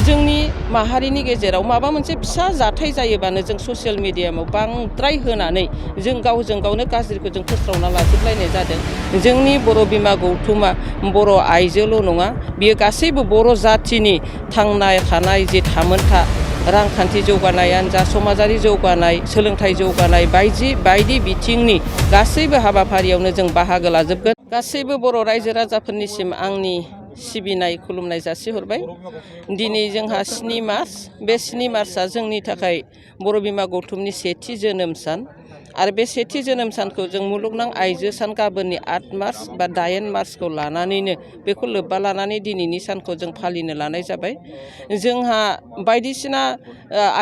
जोंनि माहारिनि गेजेराव माबा मोनसे फिसा जाथाय जायोबानो जों ससियेल मिडियायाव बांद्राय होनानै जों गावजों गावनो गाज्रिखौ जों फोस्रावना लाजोबलायनाय जादों। जोंनि बर' बिमा गौथुमा बर' आइजोल' नङा, बियो गासैबो बर' जाथिनि थांना थानाय जे थामोनथा रांखान्थि जौगानायानो जा, समाजारि जौगानाय, सोलोंथाइ जौगानाय बायदि बिथिंनि गासैबो हाबाफारियावनो जों बाहागो लाजोबगोन। गासैबो बर' रायजो राजाफोरनिसिम आंनि सिबिनाय खुलुमनाय जासिहरबाय। दिनै जोंहा 7 मार्च, बे 7 मार्चआ जोंनि थाखाय बर' बिमा गौथुमनि सेथि जोनोम सान आरो बे सेथि जोनोम सानखौ जों मुलुगनां आइजो सान गाबोननि 8 मार्च बा 8 मार्चखौ लानानैनो बेखौ लोब्बा लानानै दिनैनि सानखौ जों फालिनो लानाय जाबाय। जोंहा बायदिसिना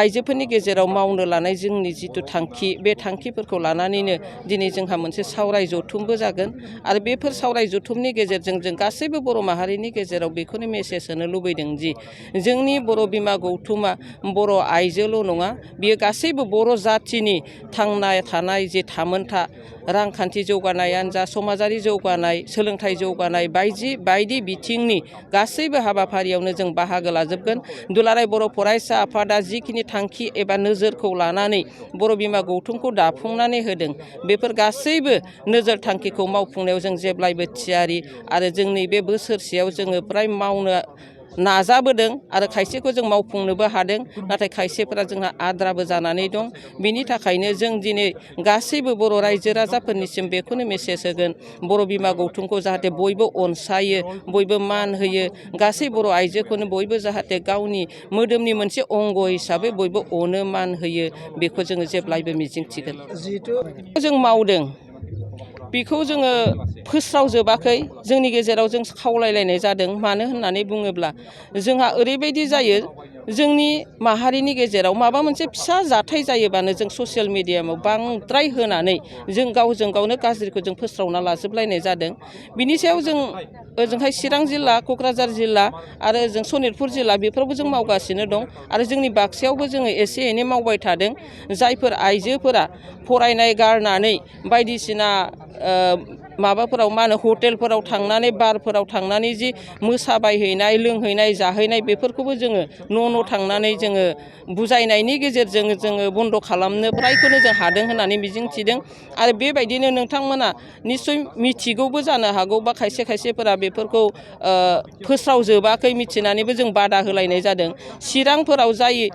आइजोफोरनि गेजेराव मावनो लानाय जोंनि जिथु थांखि, बे थांखिफोरखौ लानानैनो दिनै जोंहा मोनसे सावराय जथुमबो जागोन आरो बेफोर सावराय जथुमनि गेजेरजों जों गासैबो बर' माहारिनि गेजेराव बेखौनो मेसेज होनो लुबैदों जि जोंनि बर' बिमा गौथुमा बर' आइजोल' नङा, बियो गासैबो बर' जाथिनि थांना थानाय जे थामोनथा रांखान्थि जौगानायानो जा, समाजारि जौगानाय, सोलोंथाइ जौगानाय बायदि बिथिंनि गासैबो हाबाफारियावनो जों बाहागो लाजोबगोन। दुलाराय बर' फरायसा आफादा जिखिनि थांखि एबा नोजोरखौ लानानै बर' बिमा गौथुमखौ दाफुंनानै होदों, बेफोर गासैबो नोजोर थांखिखौ मावफुंनायाव जों जेब्लायबो थियारि आरो जोंनि बे बोसोरसेयाव जोङो फ्राय मावनो नाजाबोदों आरो खायसेखौ जों मावफुंनोबो हादों, नाथाय खायसेफोरा जोंहा आद्राबो जानानै दं। बिनि थाखायनो जों दिनै गासैबो बर' रायजो राजाफोरनिसिम बेखौनो मेसेज होगोन, बर' बिमा गौथुमखौ जाहाथे बयबो अनसायो, बयबो मान होयो, गासै बर' आइजोखौनो बयबो जाहाथे गावनि मोदोमनि मोनसे अंग हिसाबै बयबो अनो मान होयो, बेखौ जोङो जेब्लायबो मिजिंथिगोन। जों मावदों बेखौ जोङो फोस्रावजोबाखै, जोंनि गेजेराव जों खावलायलायनाय जादों। मानो होननानै बुङोब्ला जोंहा ओरैबायदि जायो, जोंनि माहारिनि गेजेराव माबा मोनसे फिसा जाथाय जायोबानो जों ससियेल मिडियायाव बांद्राय होनानै जों गावजों गावनो गाज्रिखौ जों फोस्रावना लाजोबलायनाय जादों। बिनि सायाव जों ओजोंहाय चिरां जिल्ला, क'क्राझार जिल्ला आरो ओजों सनितपुर जिल्ला बेफोरावबो जों मावगासिनो दं आरो जोंनि बाक्सायावबो जोङो एसे एनै मावबाय थादों। जायफोर आइजोफोरा फरायनाय गारनानै बायदिसिना माबाफोराव मा होनो हटेलफोराव थांनानै, बारफोराव थांनानै जि मोसाबायहैनाय, लोंहैनाय, जाहैनाय, बेफोरखौबो जोङो न' थांनानै जोङो बुजायनायनि गेजेरजों जोङो बन्द' खालामनो फ्रायखौनो जों हादों होननानै मिजिंथिदों। आरो बेबायदिनो नोंथांमोना निस्सय मिथिगौबो जानो हागौ बा खायसेफोरा बेफोरखौ फोस्रावजोबाखै मिथिनानैबो जों बादा होलायनाय जादों। चिरांफोराव जाय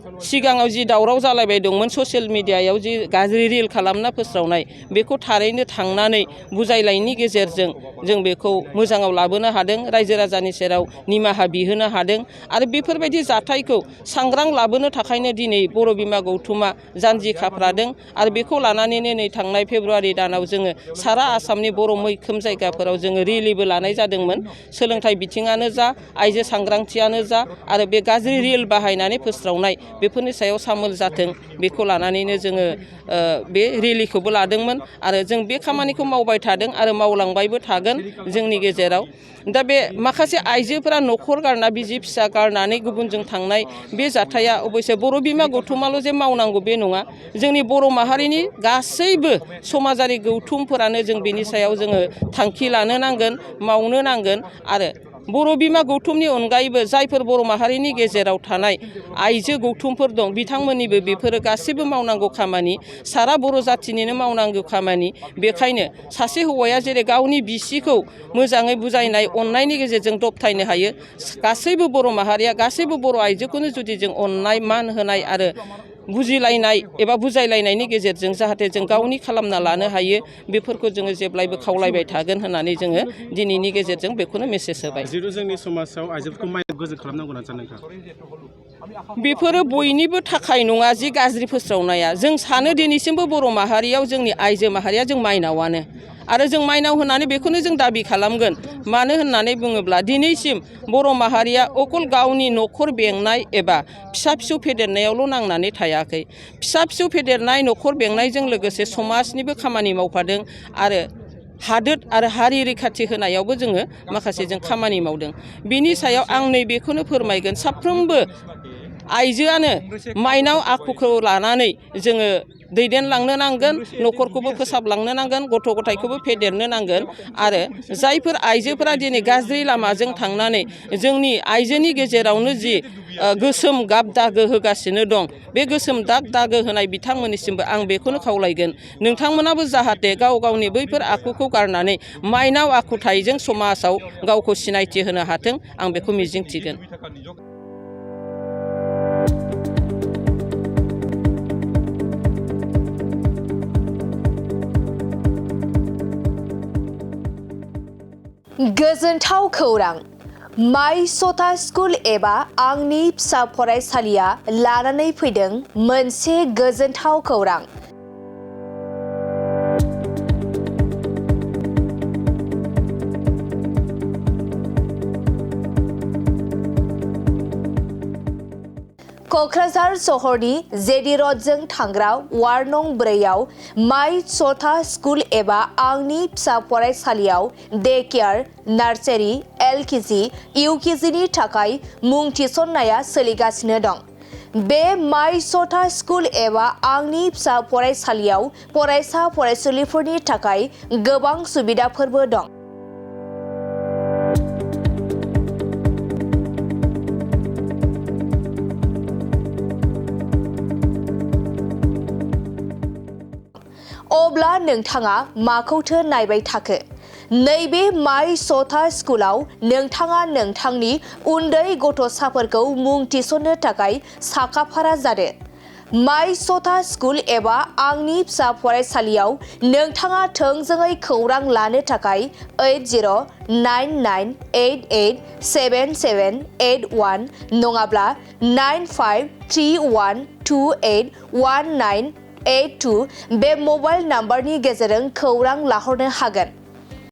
सिगाङाव जि दावराव जालायबाय दंमोन ससियेल मिडियायाव जि गाज्रि रिल खालामना फोस्रावनाय, बेखौ थारैनो थांनानै बुजायलायनायनि गेजेरजों जों बेखौ मोजाङाव लाबोनो हादों, रायजो राजानि सेराव निमाहा बिहोनो हादों आरो बेफोरबायदि जाथायखौ सांग्रां लाबोनो थाखायनो दिनै बर' बिमा गौथुमा जानजि खाफ्रादों आरो बेखौ लानानैनो नै थांनाय फेब्रुवारि दानाव जोङो सारा आसामनि बर' मैखोम जायगाफोराव जोङो रेलिबो लानाय जादोंमोन। सोलोंथाइ बिथिङानो जा, आइजो सांग्रांथियानो जा आरो बे गाज्रि रिल बाहायनानै फोस्रावनाय, बेफोरनि सायाव सामोल जाथों, बेखौ लानानैनो जोङो बे रेलिखौबो लादोंमोन आरो जों बे खामानिखौ मावबाय थादों आरो मावलांबायबो थागोन जोंनि गेजेराव। दा बे माखासे आइजोफोरा न'खर गारना, बिसि फिसा गारनानै गुबुनजों थांनाय बे जाथाया अबयसे बर' बिमा गौथुमाल' जे मावनांगौ बे नङा, जोंनि बर' माहारिनि गासैबो समाजारि गौथुमफोरानो जों बेनि सायाव जोङो थांखि लानो नांगोन, मावनो नांगोन आरो बर' बिमा गौथुमनि अनगायैबो जायफोर बर' माहारिनि गेजेराव थानाय आइजो गौथुमफोर दं, बिथांमोननिबो बेफोरो गासैबो मावनांगौ खामानि, सारा बर' जाथिनिनो मावनांगौ खामानि। बेखायनो सासे हौवाया जेरै गावनि बिसिखौ मोजाङै बुजायनाय, अननायनि गेजेरजों दबथायनो हायो, गासैबो बर' माहारिया, गासैबो बर' आइजोखौनो जुदि जों अननाय, मान होनाय आरो बुजिलायनाय एबा बुजायलायनायनि गेजेरजों जाहाथे जों गावनि खालामना लानो हायो, बेफोरखौ जोङो जेब्लायबो खावलायबाय थागोन होननानै जोङो दिनैनि गेजेरजों बेखौनो मेसेज होबाय। जिहेथु जोंनि समाजाव आइजोफोरखौ माइनाव गोजोन खालामनांगौ होनना सानो नोंथां? बेफोरो बयनिबो थाखाय नङा जि गाज्रि फोस्रावनाया। जों सानो दिनैसिमबो बर' माहारियाव जोंनि आइजो माहारिया जों माइनावानो आरो जों माइनाव होननानै बेखौनो जों दाबि खालामगोन। मानो होननानै बुङोब्ला दिनैसिम बर' माहारिया अकल गावनि न'खर बेंनाय एबा फिसा फिसौ फेदेरनायावल' नांनानै थायाखै। फिसा फिसौ फेदेरनाय, न'खर बेंनायजों लोगोसे समाजनिबो खामानि मावफादों आरो हादोर आरो हारि रैखाथि होनायावबो जोङो माखासे जों खामानि मावदों। बिनि सायाव आं नैबेखौनो फोरमायगोन, साफ्रोमबो आइजोआनो माइनाव आखुखौ लानानै जोङो दैदेनलांनो नांगोन, न'खरखौबो फोसाबलांनो नांगोन, गथ' गथायखौबो फेदेरनो नांगोन आरो जायफोर आइजोफोरा दिनै गाज्रि लामाजों थांनानै जोंनि आइजोनि गेजेरावनो जि गोसोम गाब दागो होगासिनो दं बे गोसोम दागो होनाय बिथांमोननिसिमबो आं बेखौनो खावलायगोन नोंथांमोनाबो जाहाथे गाव गावनि बैफोर आखुखौ गारनानै माइनाव आखुथाइजों समाजाव गावखौ सिनायथि होनो हाथों आं बेखौ मिजिंथिगोन। गोजोनथाव खौरां माइ सथा स्कुल एबा आंनि फिसा फरायसालिया लानानै फैदों मोनसे गोजोनथाव खौरां। क'क्राझार सहरनि जेडि र'डजों थांग्रा वार्ड नं 4आव माइ सथा स्कुल एबा आंनि फिसा फरायसालियाव डे केयार, नार्सारि, LKG, UKGनि थाखाय मुं थिसननाया सोलिगासिनो दं। बे माइ सथा स्कुल एबा आंनि फिसा फरायसालियाव फरायसा फरायसुलिफोरनि थाखाय गोबां सुबिदाफोरबो दं। अब्ला नोंथाङा माखौथो नायबाय थाखो? नैबे माइ सथा स्कुलाव नोंथाङा नोंथांनि उन्दै गथ'साफोरखौ मुं थिसननो थाखाय साखाफारा जादो। माइ सथा स्कुल एबा आंनि फिसा फरायसालियाव नोंथाङा थोंजोङै खौरां लानो थाखाय 8099887781 नङाब्ला 9531281982 बे मबाइल नाम्बारनि गेजेरजों खौरां लाहरनो हागोन।